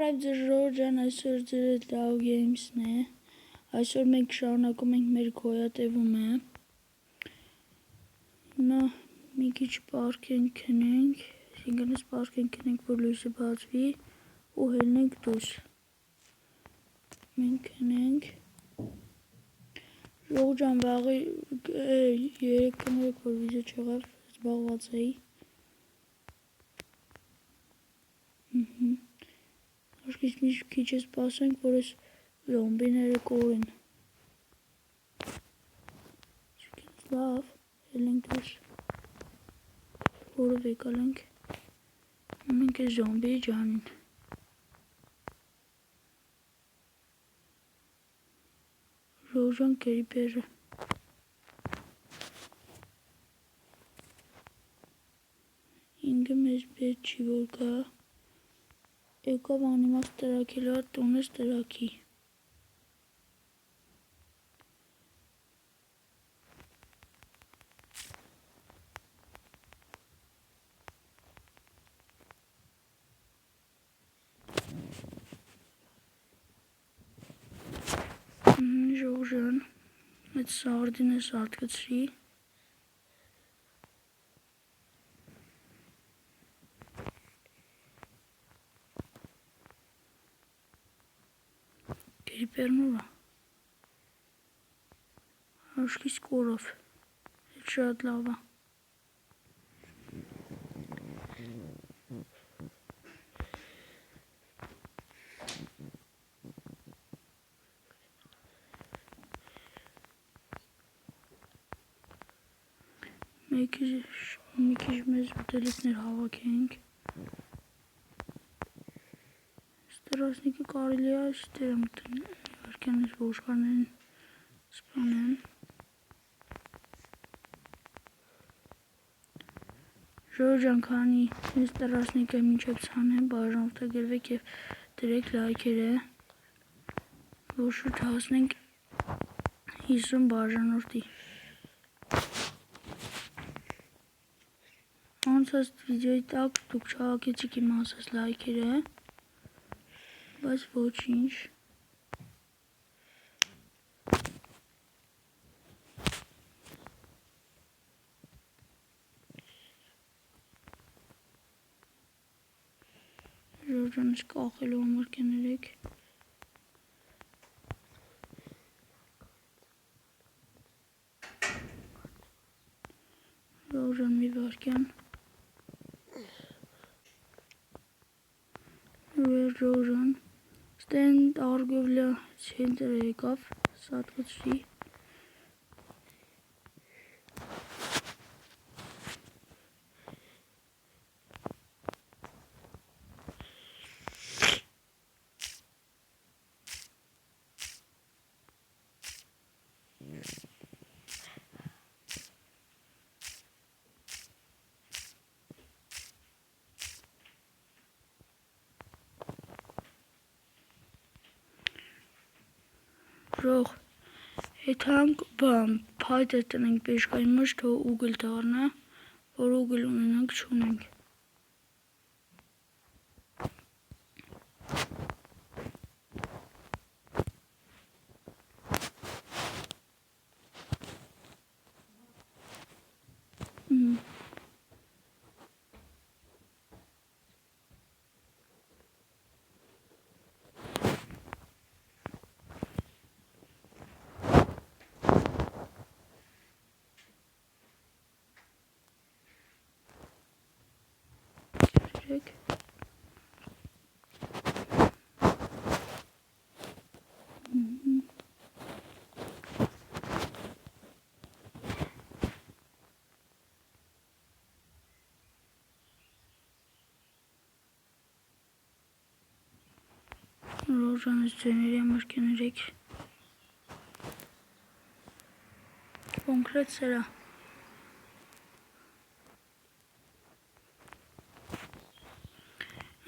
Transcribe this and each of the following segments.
Բարև ձեզ Ժորժան, այսօր ձեր Dow Games-ն է, այսօր մենք շարունակում ենք մեր գոյատևումը, հիմա մի քիչ պարկ ենք, այսինքն պարկ ենք, որ լույսը բացվի ու հելնենք դուրս, մենք քնենք, Ժորժան վաղի երեկ կներեք, որ վիզը չեղավ, զբաղված էի, Աշկից մի քիչ սպասենք, որ այս զոմբիները կորեն։ Լավ, հելենք դուրս, որով եկալ ենք, մենք այս զոմբիի ջանին։ Ժորժան կերիպերը։ Ինքը մեզ պետք չի որ գա։ Եկավ անիմաց տրակել հա տունս տրակի։ Ժորժան, այդ սարդինը սարդկցրի։ Կերիպերն ուրա։ Աշկից կորավ, հետ շատ լավ է։ Մի քիչ մեզ ուտելիքներ հավաքենք։ Ստրասնիկը կարելի է այստեղ վարկյան այս ոշխարներին սպանեն։ Ժորժան քանի այս տրասնիկը մինչև ցանեմ, բաժանորդագրվեք և դրեք լայքերը, որ շուտ հասնենք 50 բաժանորդի։ Անցած վիդեոյի տակ դուք չհագեցիք իմ ասած լայքերը, բայց ոչինչ։ Ժորժանից կախելու համար կներեք։ Ժորժան մի վարկյան։ Ժորժան ստեն արգովլյա ցենտրը եկավ, սատկացրի։ Ժող, հետանք փայտը տնենք պեշկայի մշ, թո ուգլ դառնա, որ ուգլ ունենանք չունենք։ Ժորժանից ձեների համար կներեք։ Կոնկրետ սրա։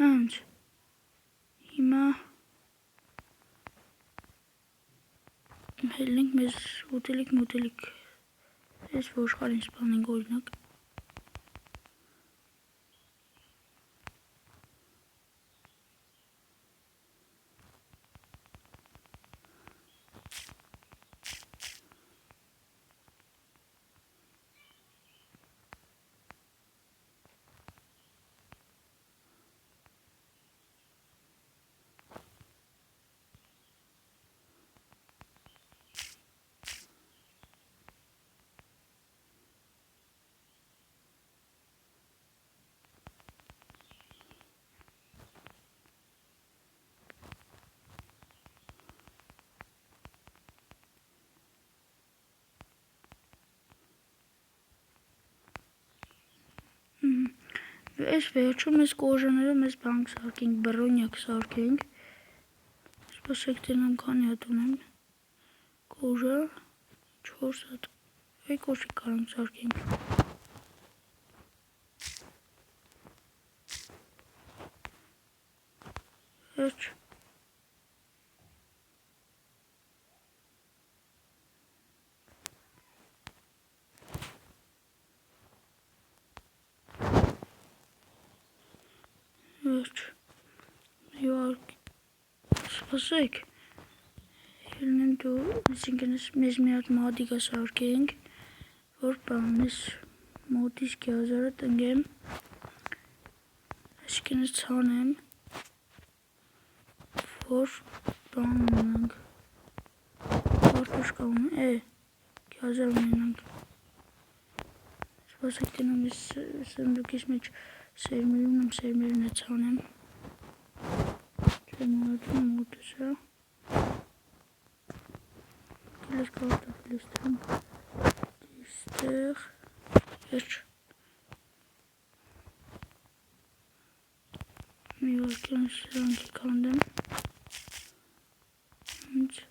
Անց, հիմա հելնենք մեզ ուտելիք, ես ոշխարին սպանենք օրինակ։ Այս վերջում ես կոժաները մեզ բանք սարկենք, բրոնյակ սարկենք, սպասեք դենամ քանի հատ ունեմ, կոժա, 4 հատ, այ կոշիկ կարանք սարկենք, վերջ, սպասեք, ելնեմ դու, այսինքն մեզ մի հատ մադիկա սարկենք, որ բան ես մոտից 2000-ը տնգեմ, այսինքն ես ցանեմ, որ բան ունենք, կարտոշկա ունենք, 2000 ունենք, սպասեք դենամ ես սնդուկիս մեջ սերմեր ունեմ, սերմերն է ցանեմ, չեմ մոտս է, կելես կարտոֆիլ եստեմ, դիստեղ, վերջ, մի վարկյան սրանքի կանդեմ, հենց,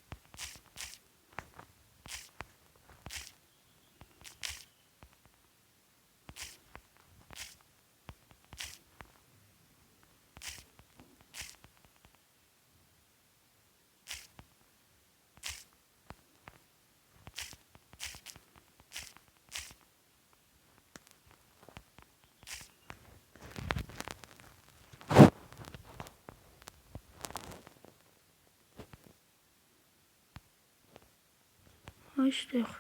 այստեղ,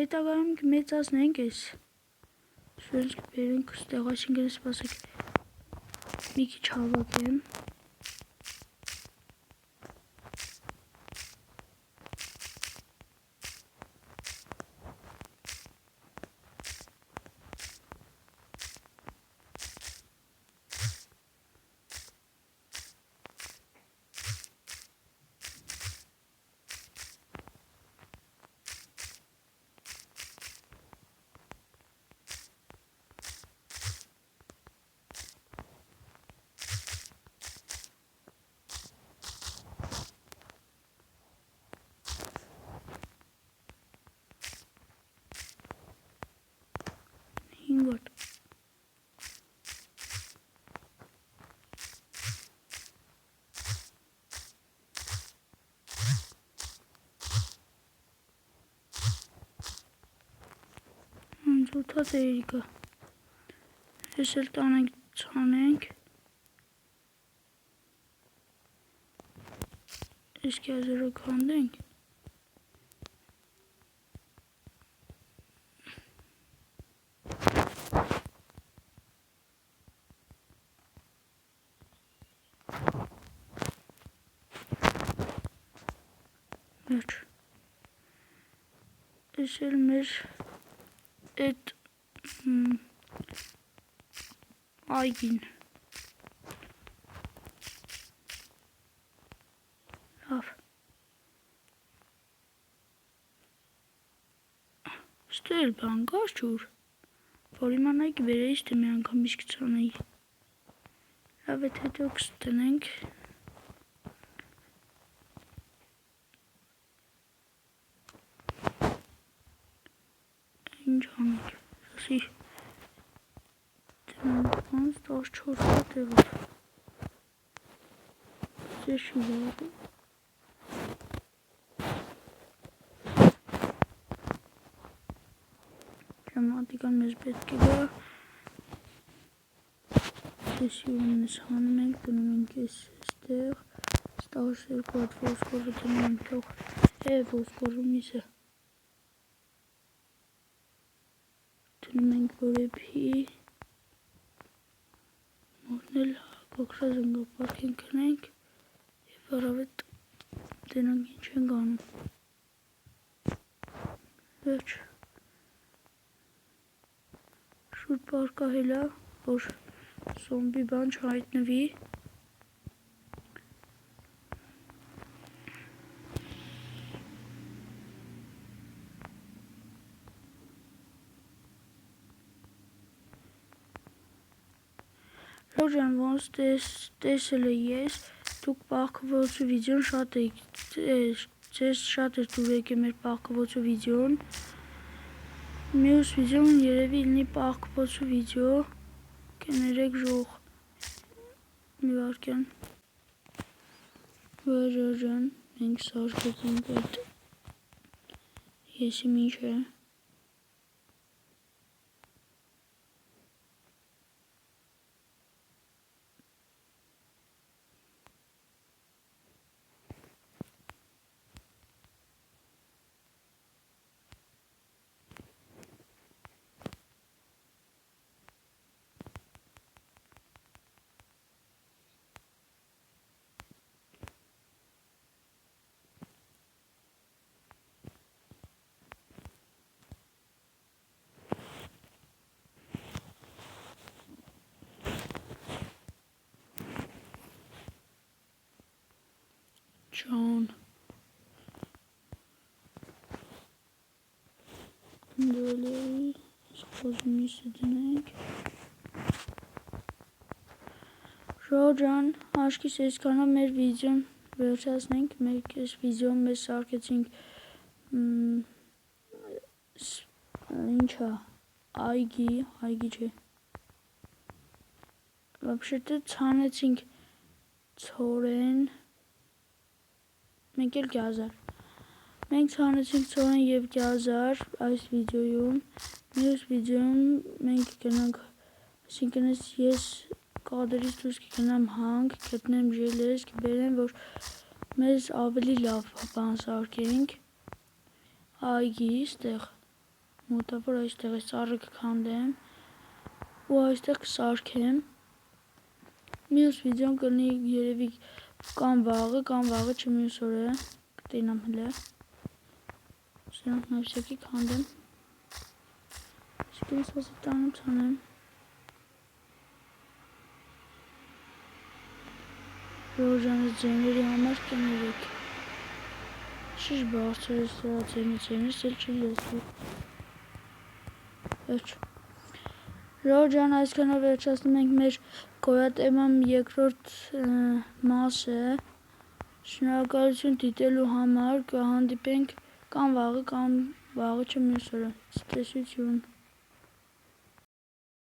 հետագայում կմեծացնենք ես, սուրս կբերենք ստեղ, այսինքն սպասեք, մի քիչ հավաքեմ, հինգոտ, ութա տերիկը, ես էլ տանենք ծանենք, ես 2000-ը կանդենք, վերջ, ես էլ մեր էդ այգին, լավ, ստել բան կար չուր, որ իմանայիք վերեից թե մի անգամ իսկ ծանեի, լավ էդ հետո կստենենք, ինչ անենք, ասի, դրանց 14 հատ եղավ, ձեզ չի վաղը, Մատիկան մեզ պետք է գա, դեսի ունեն ես հանում ենք, դնում ենք ես ստեղ, ստաղս երկու հատ ոսկորը դնում ենք թող, ոսկորում իսը, դնում ենք որեփի, մոտնել կոքրա զնգապարք ենք հնենք, և առավետ դենանք ինչ ենք անում, վերջ, շուտ պարկահելա, որ սոմբի բան չհայտնվի, Ջան, ոնց տեսել ես, դուք պահքվոցու վիդեոն շատ եք, ձեզ շատ էր դուր եկել մեր պահքվոցու վիդեոն, մյուս վիդեոն երևի լինի պահքվոցու վիդեո, կներեք ժող, մի վարկյան, Ջան, մենք սարքեցինք այդ, եսիմ ինչ է, Ջան, դոլի, սխոզում իսը դնենք, Ջան, աշկիս այսքանով մեր վիդեոն վերջացնենք, մենք այս վիդեոն մեզ սարքեցինք, ինչա, այգի չէ, Вообще-то ցանեցինք ցորեն, մենք էլ գազար, մենք ցանեցինք ցորեն և գազար այս վիդեոյում, մյուս վիդեոյում մենք գնանք, այսինքն ես կադրից դուրս կգնամ հանք, գտնեմ ժելեզ, կբերեմ, որ մեզ ավելի լավ բան սարքենք, այգի, ստեղ, մոտավոր այստեղ այս ծառը կքանդեմ, ու այստեղ կսարքեմ, մյուս վիդեոն կլինի երևի կամ վաղը չմյուս օրը, կտենամ հլը, սրանք նավսյակի քանդեմ, այսինքն սասի տանեմ ծանեմ, Ջան, ձեների համար կներեք, շիշ բարձր է սրա ձենից էլ չի լեսվի, վերջ, Ջան, այսքանով վերջացնում ենք մեր գոյատևման երկրորդ մասը, շնորհակալություն դիտելու համար, կհանդիպենք կամ վաղը չմյուս օրը, ցտեսություն։